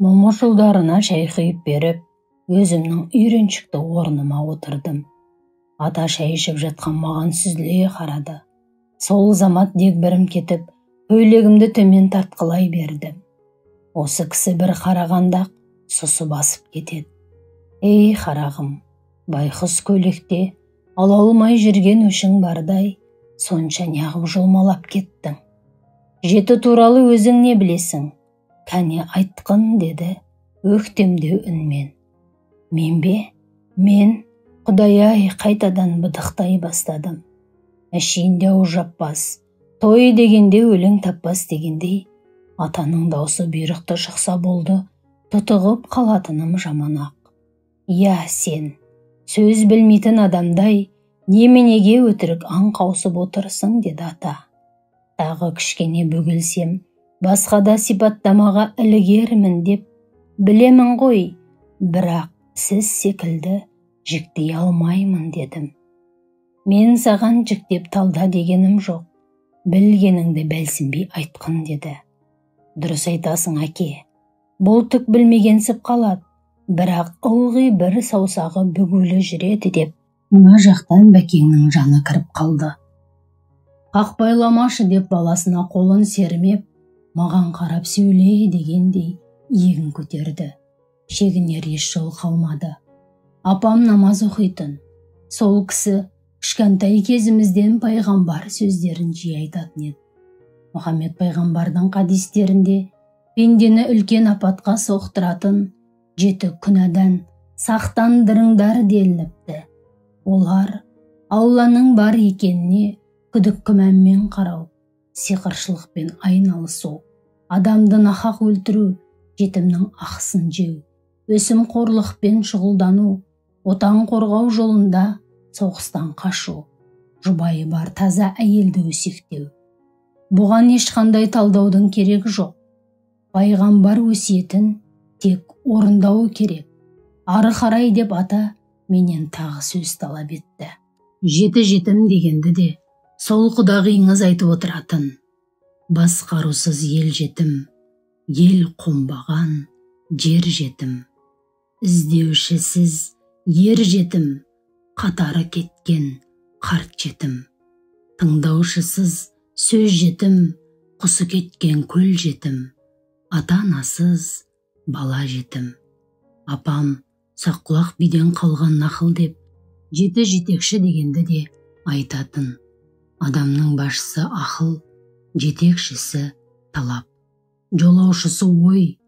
Момышулдарына шай құйып беріп, өзімнің үйреншікті орныма отырдым. Ата шай ішіп жатқан маған сүзіле қарады. Сол замат дегбірім кетіп, көйлегімді төмен тартқылай бердім. Осы кісі бір қарағанда сұсы басып кетеді. Ей қарағым, байқұс көйлекте ала алмай жүрген өшің бардай, сонша неғып жұлмалап кеттің. Жеті туралы өзің не білесің? Кәне айтқын, деді өктемдеу үнмен. Мен бе? Мен, Құдай-ай, қайтадан быдықтай бастадым. Әшейінде ау жаппас, той дегенде өлең таппас дегендей, атаның даусы бұйрықты шықса болды, тұтығып қалатыным жаман-ақ. Я сен, сөз білмейтін адамдай, неменеге өтірік аңқаусып отырсың, деді ата. Тағы кішкене бөгілсем, басқада сипаттамаға ілігермін деп білемін ғой, бірақ сіз секілді жіктей алмаймын, дедім. Мен саған жіктеп талда дегенім жоқ, білгеніңді бәлсінбей айтқын, деді. Дұрыс айтасың, әке, бұл түк білмегенсіп қалады, бірақ ылғи бір саусағы бүгулі жүреді деп, мына жақтан бәкеңнің жаны кіріп қалды. Қақпайламашы деп баласына қолын сермеп, маған қарап сөйле дегендей иегін көтерді. Шегінер еш жол қалмады. Апам намаз оқитын. Сол кісі кішкентай кезімізден пайғамбар сөздерін жиі айтатын еді. Мұхаммед пайғамбардың хадистерінде пендені үлкен апатқа соқтыратын 7 күнәдан сақтандырыңдар делініпті. Олар Алланың бар екеніне күдік күмәнмен қарау, сиқыршылықпен айналысу, адамды нахақ өлтіру, жетімнің ақысын жеу, өсімқорлықпен шұғылдану, отан қорғау жолында соғыстан қашу, жұбайы бар таза әйелді өсектеу. Бұған ешқандай талдаудың керегі жоқ. Пайғамбар өсиетін тек орындау керек. Ары қарай деп ата менен тағы сөз талап етті. Жетім дегенді де сол құдағиыңыз айтып отыратын. Басқарусыз ел жетім, ел қонбаған жер жетім. Іздеушісіз ер жетім, қатары кеткен қарт жетім. Тыңдаушысыз сөз жетім, құсы кеткен көл жетім. Ата-анасыз бала жетім. Апам Саққұлақ биден қалған нақыл деп, жетекші дегенді де айтатын. Адамның басшысы ақыл, жетекшісі талап, жолаушысы ой,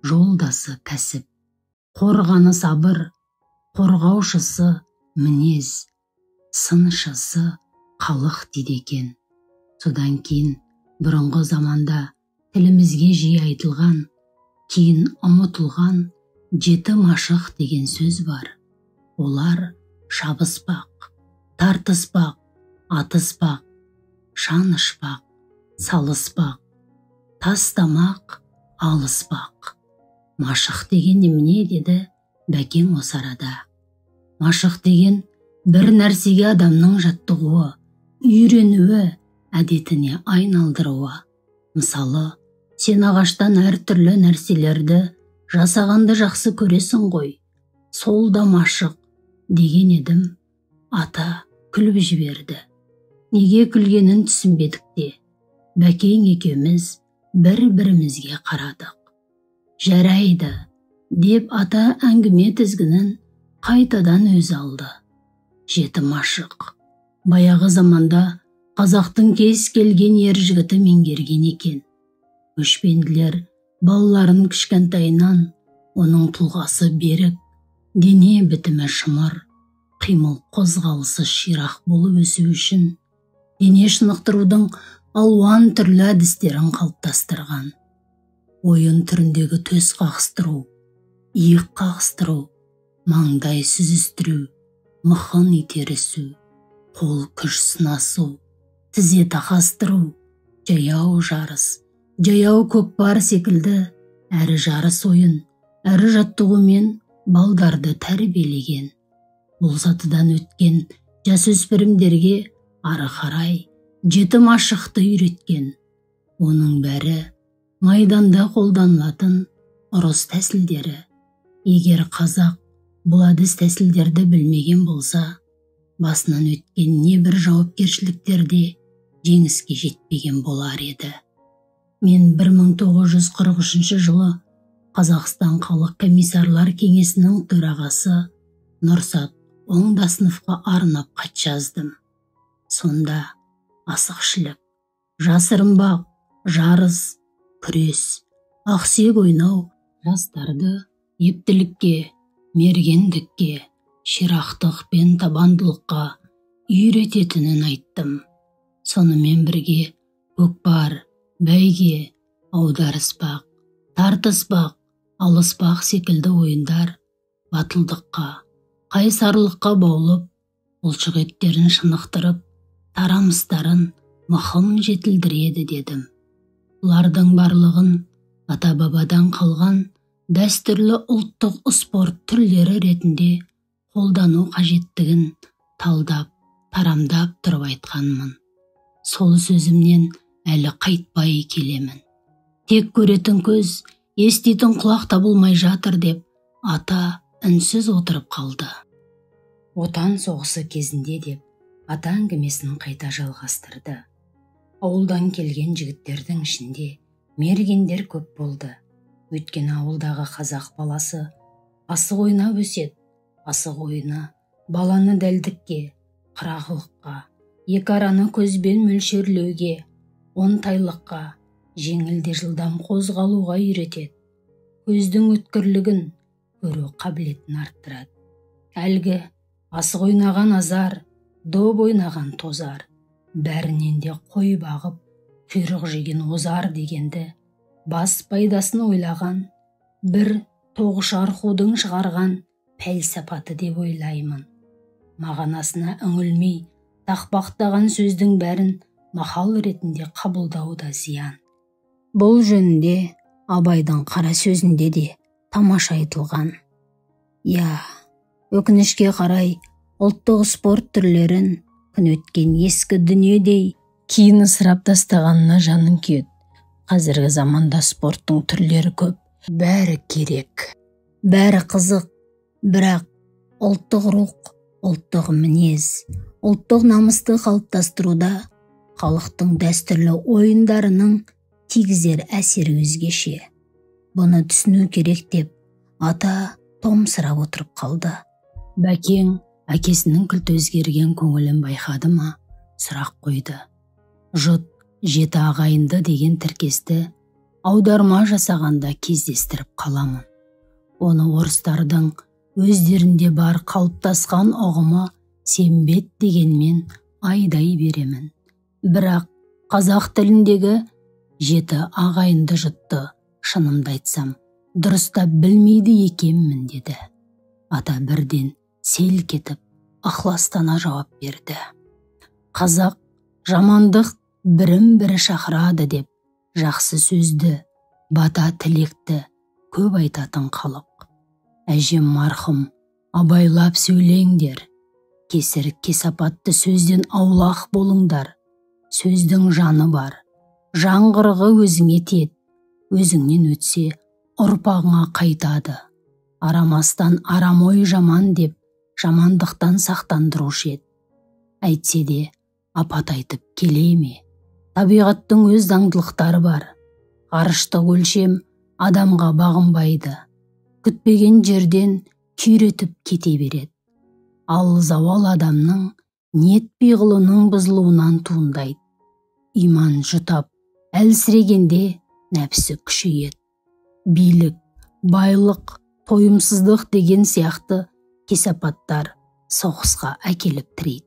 жолдасы кәсіп, қорғаны сабыр, қорғаушысы мінез, сыншысы халық дейді екен. Содан кейін бұрынғы заманда тілімізге жиі айтылған, кейін ұмытылған 7 машық деген сөз бар. Олар шабыспақ, тартыспақ, атыспақ, шанышпақ, салыспақ, тастамақ, алыспақ. Машық деген немене, деді бәкең осы арада. Машық деген бір нәрсеге адамның жаттығуы, үйренуі, әдетіне айналдыруы. Мысалы, сен ағаштан әртүрлі нәрселерді жасағанды жақсы көресің ғой. Сол да машық деген едім. Ата күліп жіберді. Неге күлгенін түсінбедік те. Бәкең екеуміз бір-бірімізге қарадық. Жарайды, деп ата әңгіме тізгінін қайтадан өз алды. 7 машық. Баяғы заманда қазақтың кез келген ер жігіті меңгерген екен. Көшпенділер балаларын кішкентайынан, оның тұлғасы берік, дене бітімі шымыр, қимыл қозғалысы ширақ болып өсу үшін дене шынықтырудың алуан түрлі әдістерін қалыптастырған. Ойын түріндегі төс қағыстыру, иық қағыстыру, маңдай сүзістіру, мықын итерісу, қол күш сынасу, тізе тақастыру, жаяу жарыс, жаяу көкпар секілді әрі жарыс ойын, әрі жаттығумен балдарды тәрбиелеген. Бұл сатыдан өткен жасөспірімдерге ары қарай 7 машықты үйреткен. Оның бәрі майданда қолданылатын ұрыс тәсілдері. Егер қазақ бұл әдіс тәсілдерді білмеген болса, басынан өткен небір жауапкершіліктерде жеңіске жетпеген болар еді. Мен 1943 жылы Қазақстан Халық комиссарлар кеңесінің төрағасы Нұрсат Оңдасыновқа арнап хат жаздым. Сонда асықшылық, жасырынбақ, жарыс, күрес, ақсүйек ойнау жастарды ептілікке, мергендікке, ширақтық пен табандылыққа үйрететінін айттым. Сонымен бірге көкпар, бәйге, аударыспақ, тартыспақ, алыспақ секілді ойындар батылдыққа, қайсарлыққа баулып, бұлшық еттерін шынықтырып, тарамыстарын мықым жетілдіреді дедім. Бұлардың барлығын ата-бабадан қалған дәстүрлі ұлттық спорт түрлері ретінде қолдану қажеттігін талдап, тарамдап тұрып айтқанмын. Сол сөзімнен әлі қайтпай келемін. Тек көретін көз, еститін құлақ табылмай жатыр деп ата үнсіз отырып қалды. Отан соғысы кезінде деп ата әңгімесін қайта жалғастырды. Ауылдан келген жігіттердің ішінде мергендер көп болды. Өйткені ауылдағы қазақ баласы асық ойнап өседі. Асық ойыны баланы дәлдікке, қырағылыққа, екі араны көзбен мөлшерлеуге, оңтайлыққа, жеңілде жылдам қозғалуға үйретеді. Көздің өткірлігін, көру қабілетін арттырады. Әлгі асық ойнаған азар, доп ойнаған тозар, бәрінен де қой бағып, құйрық жеген озар дегенді, бас пайдасын ойлаған, бір тоғышар қудың шығарған пәлсапаты деп ойлаймын. Мағынасына үңілмей, тақпақтаған сөздің бәрін мақал ретінде қабылдау да зиян. Бұл жөнінде Абайдың қара сөзінде де тамаша айтылған. Я, өкінішке қарай, ұлттық спорт түрлерін күн өткен ескі дүниедей кейін ысырап тастағанына жаның күйеді. Қазіргі заманда спорттың түрлері көп, бәрі керек, бәрі қызық, бірақ ұлттық рух, ұлттық мінез, ұлттық намысты қалыптастыруда халықтың дәстүрлі ойындарының тигізер әсері өзгеше. Бұны түсіну керек деп ата томсырап отырып қалды. Бәкең әкесінің кілт өзгерген көңілін байқады ма, сұрақ қойды. Жұт жеті ағайынды деген тіркесті аударма жасағанда кездестіріп қаламын. Оны орыстардың өздерінде бар қалыптасқан ұғымы сембет дегенмен айдай беремін. Бірақ қазақ тіліндегі жеті ағайынды жұтты шынымды айтсам дұрыстап білмейді екенмін деді. Ата бірден селк етіп ықыластана жауап берді. Қазақ жамандық бірін-бірі шақырады деп жақсы сөзді, бата тілекті көп айтатын халық. Әжем марқұм абайлап сөйлеңдер, кесір кесапатты сөзден аулақ болыңдар. Сөздің жаны бар, жаңғырығы өзіңе тиеді, өзіңнен өтсе ұрпағыңа қайтады. Арамастан арам ой жаман деп жамандықтан сақтандырушы еді. Әйтсе де апат айтып келе ме? Табиғаттың өз заңдылықтары бар. Ғарыштық өлшем адамға бағынбайды. Күтпеген жерден күйретіп кете береді. Ал зауал адамның ниет пиғылының бұзылуынан туындайды. Иман жұтап, әлсірегенде нәпсі күшейеді. Билік, байлық, тойымсыздық деген сияқты кесапаттар соғысқа әкеліп тірейді.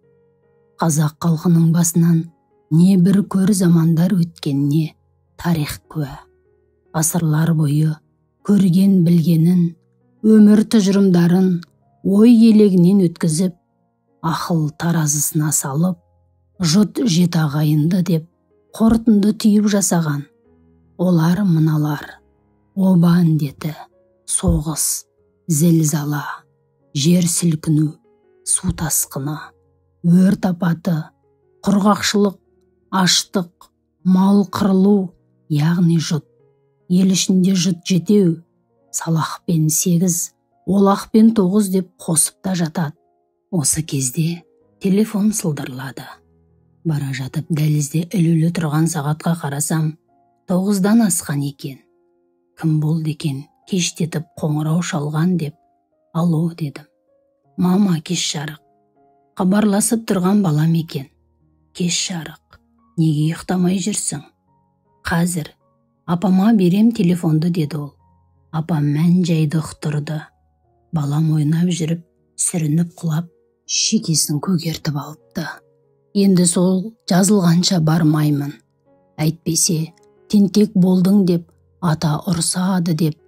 Қазақ халқының басынан не бір көр замандар өткеніне тарих куә. Ғасырлар бойы көрген білгенін, өмір тұжырымдарын ой елегінен өткізіп, ақыл таразысына салып, жұт жеті ағайынды деп қорытынды түйіп жасаған. Олар мыналар: оба індеті, соғыс, зілзала, жер сілкіну, су тасқыны, өрт апаты, құрғақшылық, аштық, мал қырылу, яғни жұт. Ел ішінде жұт жетеу, салақпен 8, олақпен 9 деп қосып та жатады. Осы кезде телефон сылдырлады. Бара жатып дәлізде ілулі тұрған сағатқа қарасам, 9-дан асқан екен. Кім болды екен, кештетіп қоңырау шалған деп, алло дедім. Мама, кеш жарық. Хабарласып тұрған балам екен. Кеш жарық, неге ұйықтамай жүрсің? Қазір апама берем телефонды деді ол. Апам мән жайды ұқтырды. Балам ойнап жүріп, сүрініп құлап, шекесін көгертіп алыпты. Енді сол жазылғанша бармаймын. Әйтпесе, тентек болдың деп, ата ұрсады деп,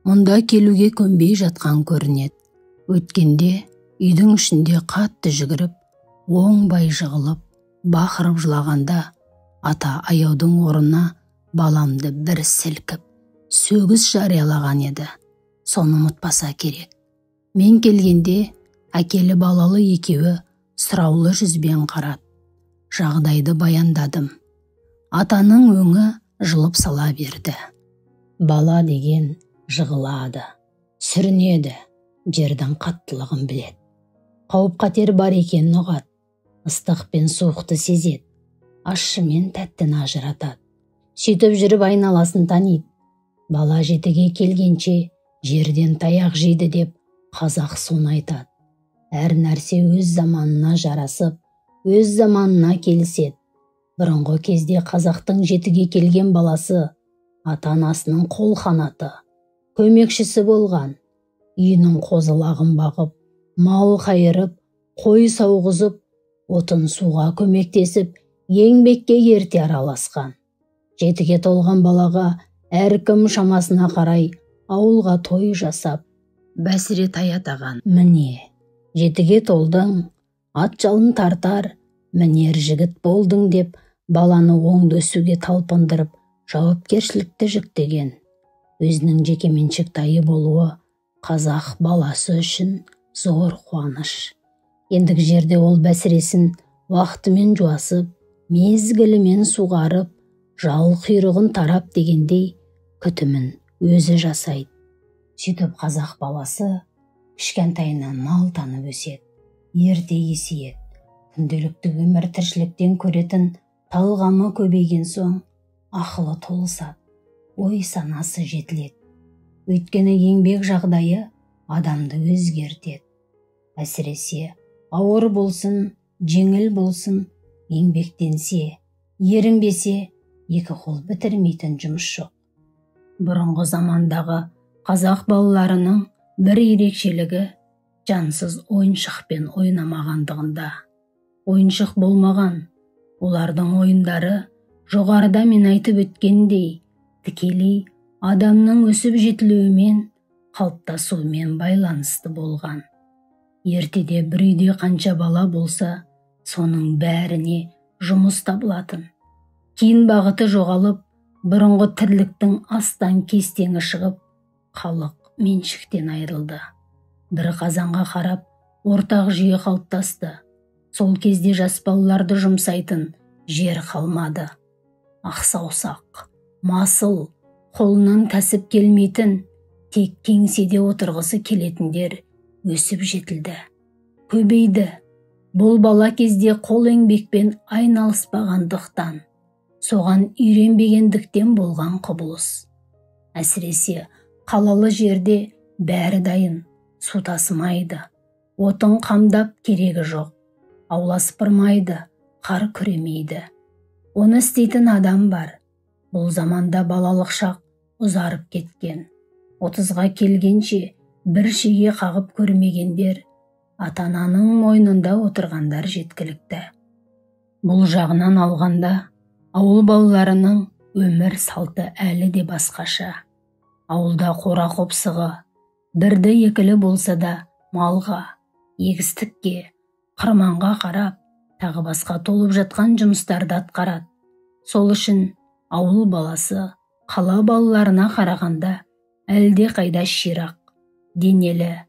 мұнда келуге көнбей жатқан көрінеді. Өткенде үйдің ішінде қатты жүгіріп, оңбай жығылып, бақырып жылағанда, ата аяудың орнына баламды бір сілкіп, сөгіс жариялаған еді. Соны ұмытпаса керек. Мен келгенде әкелі балалы екеуі сұраулы жүзбен қарады. Жағдайды баяндадым. Атаның өңі жылып сала берді. Бала деген жығылады, сүрінеді, жердің қаттылығын біледі. Қауіп қатер бар екенін ұғады, ыстық пен суықты сезеді, ащы мен тәттіні ажыратады. Сөйтіп жүріп айналасын таниды. Бала жетіге келгенше жерден таяқ жейді деп қазақ соны айтады. Әр нәрсе өз заманына жарасып, өз заманына келіседі. Бұрынғы кезде қазақтың жетіге келген баласы ата-анасының қол қанаты, көмекшісі болған. Үйінің қозы-лағын бағып, мал қайырып, қой сауғызып, отын суға көмектесіп, еңбекке ерте араласқан. Жетіге толған балаға әркім шамасына қарай ауылға той жасап, бәсіре таятаған. Міне, жетіге толдың, ат жалын тартар, мінер жігіт болдың деп, баланы оңды өсуге талпындырып, жауапкершілікті жүктеген. Өзінің жекеменшік тайы болуы қазақ баласы үшін зор қуаныш. Ендігі жерде ол бәсіресін уақытымен жуасып, мезгілімен суғарып, жал құйрығын тарап дегендей күтімін өзі жасайды. Сөйтіп қазақ баласы кішкентайынан мал танып өседі, ерте есейеді. Күнделікті өмір тіршіліктен көретін талғамы көбейген соң ақылы толысады, ой санасы жетіледі. Өйткені еңбек жағдайы адамды өзгертеді. Әсіресе ауыр болсын, жеңіл болсын, еңбектенсе, ерінбесе, екі қол бітірмейтін жұмыс жоқ. Бұрынғы замандағы қазақ балаларының бір ерекшелігі жансыз ойыншықпен ойнамағандығында. Ойыншық болмаған, олардың ойындары жоғарыда мен айтып өткендей тікелей адамның өсіп жетілуімен, қалыптасуымен байланысты болған. Ертеде бір үйде қанша бала болса, соның бәріне жұмыс табылатын. Кейін бағыты жоғалып, бұрынғы тірліктің астан кестеңі шығып, халық меншіктен айырылды. Бір қазанға қарап, ортақ жүйе қалыптасты. Сол кезде жас балаларды жұмсайтын жер қалмады. Ақсаусақ, масыл, қолынан кәсіп келмейтін, тек кеңседе отырғысы келетіндер өсіп жетілді. Көбейді. Бұл бала кезде қол еңбекпен айналыспағандықтан, соған үйренбегендіктен болған құбылыс. Әсіресе қалалы жерде бәрі дайын, су тасымайды, отын қамдап керегі жоқ, аула сыпырмайды, қар күремейді. Оны істейтін адам бар. Бұл заманда балалық шақ ұзарып кеткен. 30-ға келгенше бір шеге қағып көрмегендер, ата-ананың мойнында отырғандар жеткілікті. Бұл жағынан алғанда, ауыл балаларының өмір салты әлі де басқаша. Ауылда қора қопсығы, бірді екілі болса да малға, егістікке, қырманға қарап, тағы басқа толып жатқан жұмыстарды атқарады. Сол үшін ауыл баласы қала балаларына қарағанда әлде қайда ширақ, денелі,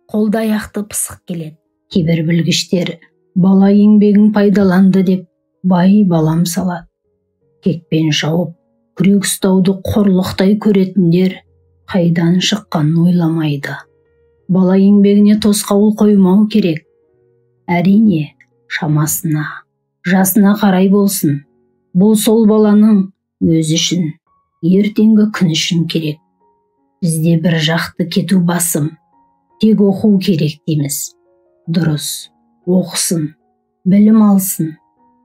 қолда аяқты пысық келеді. Кейбір білгіштер бала еңбегін пайдаланды деп бай балам салады. Кекпен шауып, күрек ұстауды қорлықтай көретіндер қайдан шыққанын ойламайды. Бала еңбегіне тосқауыл қоймау керек. Әрине, шамасына, жасына қарай болсын. Бұл сол баланың өзі үшін, ертеңгі күн үшін керек. Бізде бір жақты кету басым. Тек оқу керек дейміз. Дұрыс, оқысын, білім алсын.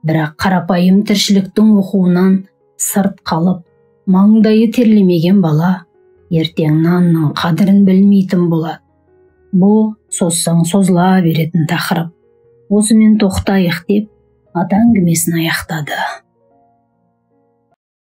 Бірақ қарапайым тіршіліктің оқуынан сырт қалып, маңдайы терлемеген бала ертең нанның қадірін білмейтін болады. Бұл созсаң созыла беретін тақырып. Осымен тоқтайық деп ата әңгімесін аяқтады.